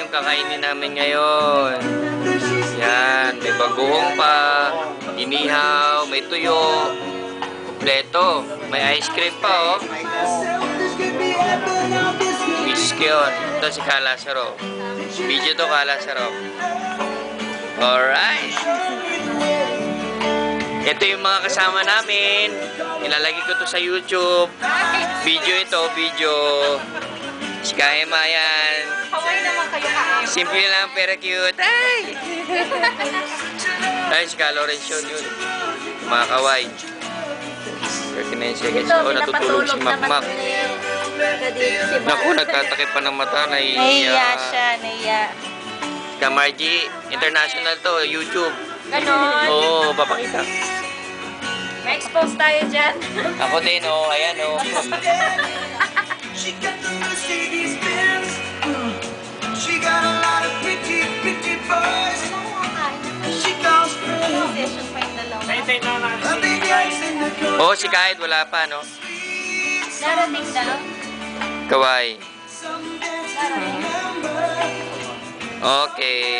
yung kakainin namin ngayon. Yan, may bagoong pa, inihaw, may tuyo, kompleto. May ice cream pa, oh. Whiskey yun. Ito si Kalasaro. Video to Kalasaro. Alright. Ito yung mga kasama namin. Ilalagay ko to sa YouTube. Video ito, video. Si Kahema yan. Hawaii naman kayo ka. Simple lang pero cute. Ay! Ay, si Ka-Lorenzo yun. Mga kaway. 39 seconds. Oh, natutulog si Makmak. Naku, nagtatakip pa ng mata. Naiya siya, naiya. Kamarji, international to, YouTube. Ganon. Oo, papakita. Ma-expose tayo dyan. Ako din, oh. Ayan, oh. She got the Mercedes Benz. She got a lot of pretty boys. She calls friends. Session pa yung dalawa. A big ass in the club. Oh, si Kahit wala pa, no? Darating daw. Kawai. Some dance to Darating. remember. Okay.